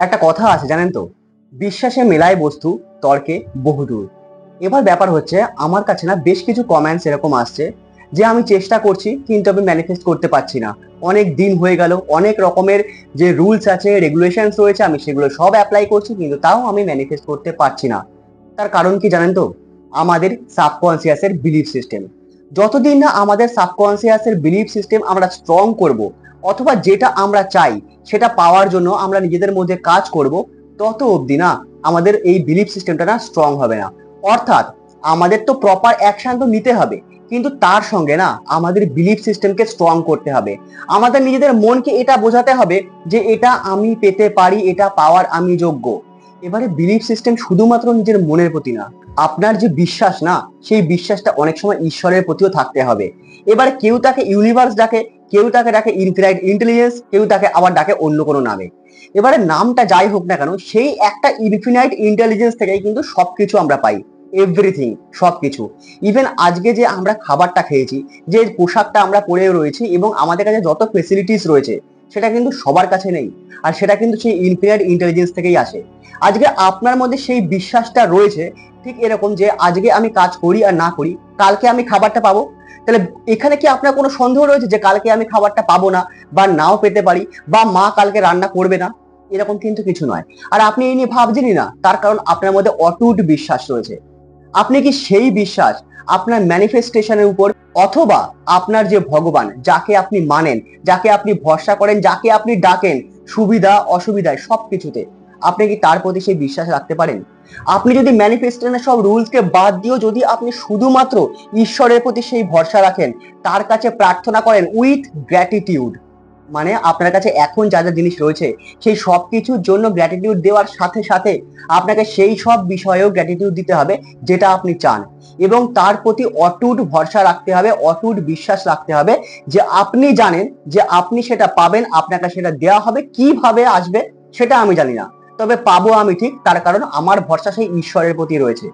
একটা কথা আছে জানেন তো, বিশ্বাসে মেলায় বস্তু, তর্কে বহুদূর। এবার ব্যাপার হচ্ছে, আমার কাছে না বেশ কিছু কমেন্টস এরকম আসছে যে আমি চেষ্টা করছি কিন্তু আমি ম্যানিফেস্ট করতে পারছি না। অনেক দিন হয়ে গেল, অনেক রকমের যে রুলস আছে, রেগুলেশনস রয়েছে, আমি সেগুলো সব অ্যাপ্লাই করছি কিন্তু তাও আমি ম্যানিফেস্ট করতে পারছি না। তার কারণ কি জানেন তো? আমাদের সাবকনসিয়াসের বিলিফ সিস্টেম। যতদিন না আমাদের সাবকনসিয়াসের বিলিফ সিস্টেম আমরা স্ট্রং করব, অথবা যেটা আমরা চাই সেটা পাওয়ার জন্য আমরা নিজেদের মধ্যে কাজ করব, তত অবধি না আমাদের এই বিলিফ সিস্টেমটা না স্ট্রং হবে না। অর্থাৎ আমাদের তো প্রপার অ্যাকশন তো নিতে হবে, কিন্তু তার সঙ্গে না আমাদের বিলিফ সিস্টেমকে স্ট্রং করতে হবে। আমাদের নিজেদের মনকে এটা বোঝাতে হবে যে এটা আমি পেতে পারি, এটা পাওয়ার আমি যোগ্য। এবারে বিলিফ সিস্টেম শুধুমাত্র নিজের মনের প্রতি না, আপনার যে বিশ্বাস না, সেই বিশ্বাসটা অনেক সময় ঈশ্বরের প্রতিও থাকতে হবে। এবার কেউ তাকে ইউনিভার্স ডাকে, কেউ তাকে ডাকে ইনফিনাইট ইন্টেলিজেন্স, কেউ তাকে আবার ডাকে অন্য কোনো নামে। এবারে নামটা যাই হোক না কেন, সেই একটা ইনফিনাইট ইন্টেলিজেন্স থেকেই কিন্তু সবকিছু আমরা পাই। এভরিথিং, সবকিছু। ইভেন আজকে যে আমরা খাবারটা খেয়েছি, যে পোশাকটা আমরা পরে রয়েছি, এবং আমাদের কাছে যত ফেসিলিটিস রয়েছে, সেটা কিন্তু সবার কাছে নেই। আর সেটা কিন্তু সেই ইনফিনাইট ইন্টেলিজেন্স থেকেই আসে। আজকে আপনার মধ্যে সেই বিশ্বাসটা রয়েছে, ঠিক এরকম যে আজকে আমি কাজ করি আর না করি, কালকে আমি খাবারটা পাবো। তাহলে এখানে কি আপনার কোনো সন্দেহ রয়েছে যে কালকে আমি খাবারটা পাবো না, বা নাও পেতে পারি, বা মা কালকে রান্না করবে না? এরকম কিন্তু কিছু নয়। আর আপনি এই নিয়ে ভাবছেনই না, তার কারণ আপনার মধ্যে অটুট বিশ্বাস রয়েছে। আপনি কি সেই বিশ্বাস আপনার ম্যানিফেস্টেশনের উপর, অথবা আপনার যে ভগবান, যাকে আপনি মানেন, যাকে আপনি ভরসা করেন, যাকে আপনি ডাকেন সুবিধা অসুবিধায় সবকিছুতে, আপনি কি তার প্রতি সেই বিশ্বাস রাখতে পারেন? আপনি যদি ম্যানিফেস্টেশনের সব রুলসকে বাদ দিয়েও যদি আপনি শুধুমাত্র ঈশ্বরের প্রতি সেই ভরসা রাখেন, তার কাছে প্রার্থনা করেন উইথ গ্র্যাটিটিউড, মানে আপনার কাছে এখন যা যা জিনিস রয়েছে সেই সব কিছুর জন্য গ্র্যাটিটিউড দেওয়ার সাথে সাথে আপনাকে সেই সব বিষয়েও গ্র্যাটিটিউড দিতে হবে যেটা আপনি চান, এবং তার প্রতি অটুট ভরসা রাখতে হবে, অটুট বিশ্বাস রাখতে হবে যে আপনি জানেন যে আপনি সেটা পাবেন, আপনাকে সেটা দেওয়া হবে। কিভাবে আসবে সেটা আমি জানি না, তবে পাবো আমি ঠিক, তার কারণ আমার ভরসা সেই ঈশ্বরের প্রতি রয়েছে।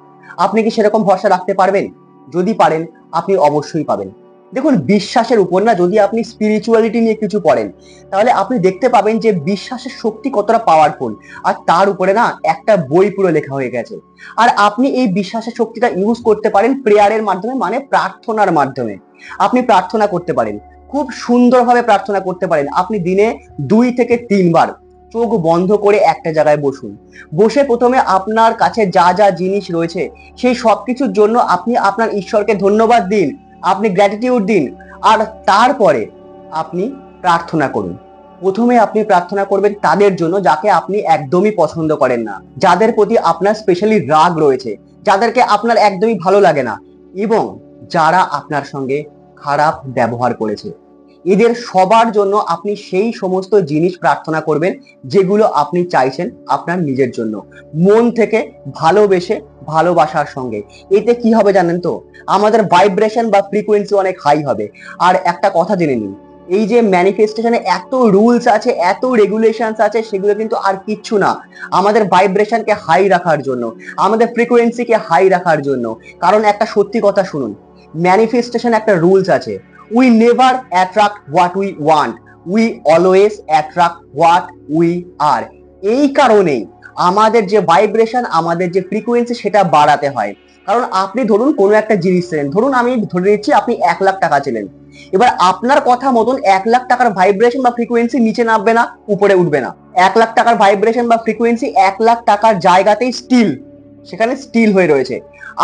আপনি কি সেরকম ভরসা রাখতে পারবেন? যদি পারেন, আপনি অবশ্যই পাবেন। দেখুন, বিশ্বাসের উপর না যদি আপনি স্পিরিচুয়ালিটি নিয়ে কিছু পড়েন, তাহলে আপনি দেখতে পাবেন যে বিশ্বাসের শক্তি কতটা পাওয়ারফুল। আর তার উপরে না একটা বই পুরো লেখা হয়ে গেছে। আর আপনি এই বিশ্বাসের শক্তিটা ইউজ করতে পারেন প্রেয়ারের মাধ্যমে, মানে প্রার্থনার মাধ্যমে। আপনি প্রার্থনা করতে পারেন, খুব সুন্দরভাবে প্রার্থনা করতে পারেন। আপনি দিনে 2 থেকে 3 বার চোখ বন্ধ করে একটা জায়গায় বসুন। বসে প্রথমে আপনার কাছে যা যা জিনিস রয়েছে সেই সবকিছুর জন্য আপনি আপনার ঈশ্বরকে ধন্যবাদ দিন, আপনি গ্র্যাটিটিউড দিন। আর তারপরে আপনি প্রার্থনা করুন। প্রথমে আপনি প্রার্থনা করবেন তাদের জন্য যাকে আপনি একদমই পছন্দ করেন না, যাদের প্রতি আপনার স্পেশালি রাগ রয়েছে, যাদেরকে আপনার একদমই ভালো লাগে না, এবং যারা আপনার সঙ্গে খারাপ ব্যবহার করেছে। এদের সবার জন্য আপনি সেই সমস্ত জিনিস প্রার্থনা করবেন যেগুলো আপনি চাইছেন আপনার নিজের জন্য, মন থেকে ভালোবেসে, ভালোবাসার সঙ্গে। এতে কি হবে জানেন তো? আমাদের ভাইব্রেশন বা ফ্রিকোয়েন্সি অনেক হাই হবে। আর একটা কথা জেনে নিন, এই যে ম্যানিফেস্টেশনে এত রুলস আছে, এত রেগুলেশনস আছে, সেগুলো কিন্তু আর কিচ্ছু না, আমাদের ভাইব্রেশনকে হাই রাখার জন্য, আমাদের ফ্রিকোয়েন্সিকে হাই রাখার জন্য। কারণ একটা সত্যি কথা শুনুন, ম্যানিফেস্টেশন একটা রুলস আছে, we never attract what we want, we always attract what we are. এই কারণেই আমাদের যে ভাইব্রেশন, আমাদের যে ফ্রিকোয়েন্সি, সেটা বাড়াতে হয়। কারণ আপনি ধরুন কোনো একটা জিনিস ছিলেন, ধরুন আমি ধরে নিচ্ছি আপনি 1 লাখ টাকা ছিলেন। এবার আপনার কথা মতন 1 লাখ টাকার ভাইব্রেশন বা ফ্রিকোয়েন্সি নিচে নামবে না, উপরে উঠবে না। 1 লাখ টাকার ভাইব্রেশন বা ফ্রিকোয়েন্সি 1 লাখ টাকার জায়গাতেই স্টিল, সেখানে স্টিল হয়ে রয়েছে।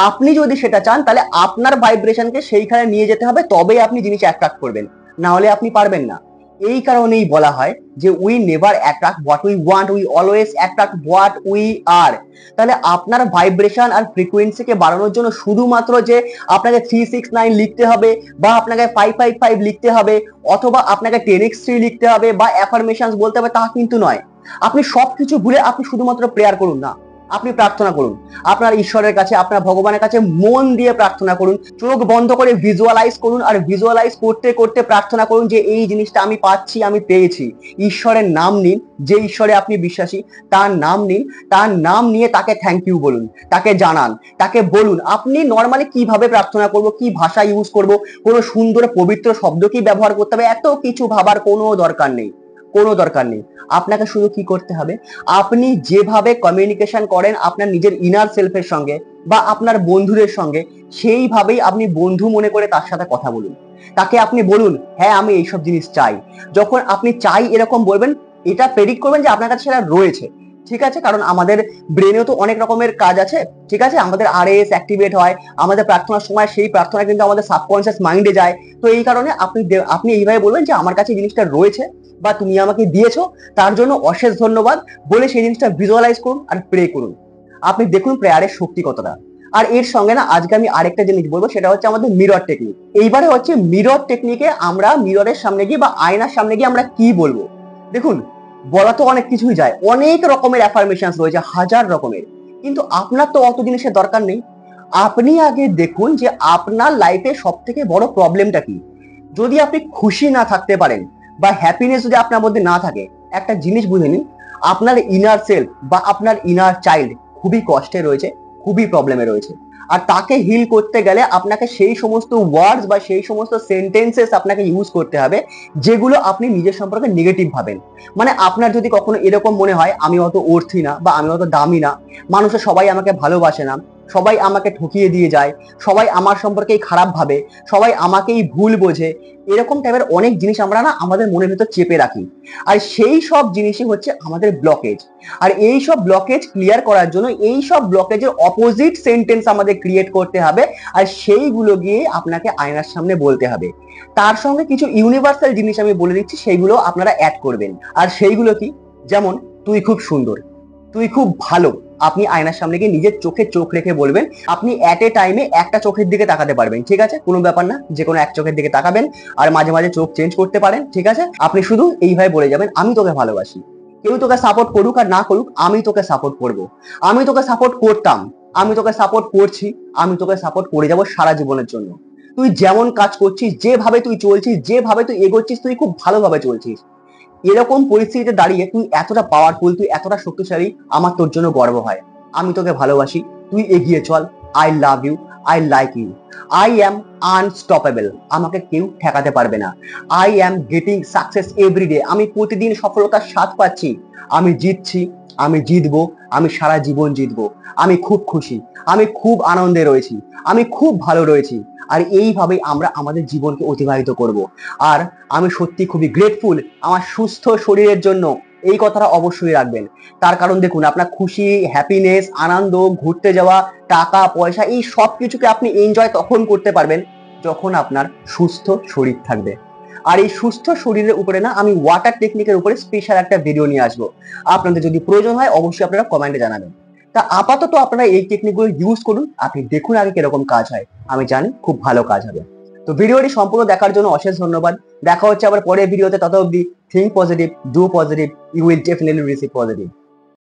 আপনি যদি সেটা চান, তাহলে আপনার ভাইব্রেশনকে সেইখানে নিয়ে যেতে হবে, তবেই আপনি জিনিস অ্যাট্রাক্ট করবেন, না হলে আপনি পারবেন না। এই কারণেই বলা হয় যে we never attract what we want, we always attract what we are. তাহলে আপনার ভাইব্রেশন আর ফ্রিকোয়েন্সিকে বাড়ানোর জন্য শুধুমাত্র যে আপনাকে 369 লিখতে হবে, বা আপনাকে 555 লিখতে হবে, অথবা আপনাকে 10x3 লিখতে হবে, বা অ্যাফার্মেশনস বলতে হবে, তা কিন্তু নয়। আপনি সবকিছু ভুলে আপনি শুধুমাত্র প্রেয়ার করুন না, আপনি প্রার্থনা করুন আপনার ঈশ্বরের কাছে, আপনার ভগবানের কাছে মন দিয়ে প্রার্থনা করুন। চোখ বন্ধ করে ভিজুয়ালাইজ করুন, আর ভিজুয়ালাইজ করতে করতে প্রার্থনা করুন যে এই জিনিসটা আমি পাচ্ছি, আমি পেয়েছি। ঈশ্বরের নাম নিন, যে ঈশ্বরে আপনি বিশ্বাসী তার নাম নিন, তার নাম নিয়ে তাকে থ্যাংক ইউ বলুন, তাকে জানান, তাকে বলুন আপনি নর্মালি কিভাবে প্রার্থনা করব, কি ভাষা ইউজ করব, কোনো সুন্দর পবিত্র শব্দ কি ব্যবহার করতে হবে, এত কিছু ভাবার কোনো দরকার নেই। কোনো দরকার নেই। আপনাকে শুধু কি করতে হবে, আপনি যেভাবে কমিউনিকেশন করেন আপনার নিজের ইনার সেলফের সঙ্গে বা আপনার বন্ধুদের সঙ্গে, সেইভাবেই আপনি বন্ধু মনে করে তার সাথে কথা বলুন। তাকে আপনি বলুন, হ্যাঁ আমি এইসব জিনিস চাই। যখন আপনি চাই এরকম বলবেন, এটা প্রেডিক্ট করবেন যে আপনার কাছে সেটা রয়েছে। ঠিক আছে, কারণ আমাদের ব্রেনেও তো অনেক রকমের কাজ আছে। ঠিক আছে, আমাদের আরএস অ্যাক্টিভেট হয় আমাদের প্রার্থনার সময়, সেই প্রার্থনা কিন্তু আমাদের সাবকনসিয়াস মাইন্ডে যায়। তো এই কারণে আপনি এইভাবে বলবেন যে আমার কাছে জিনিসটা রয়েছে বা তুমি আমাকে দিয়েছো, তার জন্য অশেষ ধন্যবাদ বলে সেই জিনিসটা ভিজুয়ালাইজ করুন আর প্রে করুন। আপনি দেখুন প্রেয়ারের শক্তি কতটা। আর এর সঙ্গে না আজকে আমি আরেকটা জিনিস বলবো, সেটা হচ্ছে আমাদের মিরর টেকনিক। এইবারে হচ্ছে মিরর টেকনিকে আমরা মিররের সামনে গিয়ে বা আয়নার সামনে গিয়ে আমরা কি বলবো। দেখুন, বলা তো অনেক কিছুই যায়, অনেক রকমের অ্যাফার্মেশনস রয়েছে, হাজার রকমের, কিন্তু আপনার তো অত জিনিসের দরকার নেই। আপনি আগে দেখুন যে আপনার লাইফে সব থেকে বড় প্রবলেমটা কি। যদি আপনি খুশি না থাকতে পারেন বা হ্যাপিনেস যদি আপনার মধ্যে না থাকে, একটা জিনিস বুঝে নিন, আপনার ইনার সেলফ বা আপনার ইনার চাইল্ড খুবই কষ্টে রয়েছে, খুবই প্রবলেমে রয়েছে। আর তাকে হিল করতে গেলে আপনাকে সেই সমস্ত ওয়ার্ডস বা সেই সমস্ত সেন্টেন্সেস আপনাকে ইউজ করতে হবে যেগুলো আপনি নিজের সম্পর্কে নেগেটিভ ভাবেন। মানে আপনার যদি কখনো এরকম মনে হয় আমি অত অর্থী না বা আমি অত দামি না, মানুষের সবাই আমাকে ভালোবাসে না, সবাই আমাকে ঠকিয়ে দিয়ে যায়, সবাই আমার সম্পর্কেই খারাপ ভাবে, সবাই আমাকেই ভুল বোঝে, এরকম টাইপের অনেক জিনিস আমরা না আমাদের মনের ভিতর চেপে রাখি। আর সেই সব জিনিসই হচ্ছে আমাদের ব্লকেজ। আর এই সব ব্লকেজ ক্লিয়ার করার জন্য এই সব ব্লকেজের অপোজিট সেন্টেন্স আমাদের ক্রিয়েট করতে হবে, আর সেইগুলো গিয়ে আপনাকে আয়নার সামনে বলতে হবে। তার সঙ্গে কিছু ইউনিভার্সাল জিনিস আমি বলে দিচ্ছি, সেইগুলো আপনারা অ্যাড করবেন। আর সেইগুলো কি, যেমন তুই খুব সুন্দর, তুই খুব ভালো। আপনি আয়নার সামনে গিয়ে নিজের চোখে চোখ রেখে বলবেন। আপনি অ্যাট এ টাইমে একটা চোখের দিকে তাকাতে পারবেন, ঠিক আছে, কোনো ব্যাপার না, যে কোনো এক চোখের দিকে তাকাবেন। আর মাঝে মাঝে চোখ চেঞ্জ করতে পারেন, ঠিক আছে। আপনি শুধু এইভাবে বলে যাবেন, আমি তোকে ভালোবাসি। কেউ তোকে সাপোর্ট করুক আর না করুক, আমি তোকে সাপোর্ট করব। আমি তোকে সাপোর্ট করতাম, আমি তোকে সাপোর্ট করছি, আমি তোকে সাপোর্ট করে যাব সারা জীবনের জন্য। তুই যেমন কাজ করছিস, যেভাবে তুই চলছিস, যেভাবে তুই এগোচ্ছিস, তুই খুব ভালোভাবে চলছিস। এরকম পরিস্থিতিতে দাঁড়িয়ে তুই এতটা পাওয়ারফুল, তুই এতটা শক্তিশালী, আমার তোর জন্য গর্ব হয়। আমি তোকে ভালোবাসি, তুই এগিয়ে চল। I love you, I like you, I am unstoppable, আমাকে কেউ ঠেকাতে পারবে না। I am getting success everyday, আমি প্রতিদিন সফলতার স্বাদ পাচ্ছি। আমি জিতছি, আমি জিতবো, আমি সারা জীবন জিতবো। আমি খুব খুশি, আমি খুব আনন্দে রয়েছি, আমি খুব ভালো রয়েছি। আর এইভাবেই আমরা আমাদের জীবনকে অতিবাহিত করব। আর আমি সত্যি খুবই গ্রেটফুল আমার সুস্থ শরীরের জন্য, এই কথাটা অবশ্যই রাখবেন। তার কারণ দেখুন, আপনার খুশি, হ্যাপিনেস, আনন্দ, ঘুরতে যাওয়া, টাকা পয়সা, এই সব কিছুকে আপনি এনজয় তখন করতে পারবেন যখন আপনার সুস্থ শরীর থাকবে। আর এই সুস্থ শরীরের উপরে না আমি ওয়াটার টেকনিকের উপরে স্পেশাল একটা ভিডিও নিয়ে আসবো। আপনাদের যদি প্রয়োজন হয় অবশ্যই আপনারা কমেন্টে জানাবেন। তা আপাতত আপনারা এই টেকনিকগুলো ইউজ করুন, আপনি দেখুন আগে কিরকম কাজ হয়। আমি জানি খুব ভালো কাজ হবে। তো ভিডিওটি সম্পূর্ণ দেখার জন্য অশেষ ধন্যবাদ। দেখা হচ্ছে আবার পরের ভিডিওতে, তত অবধি think positive, do positive, you will definitely receive positive.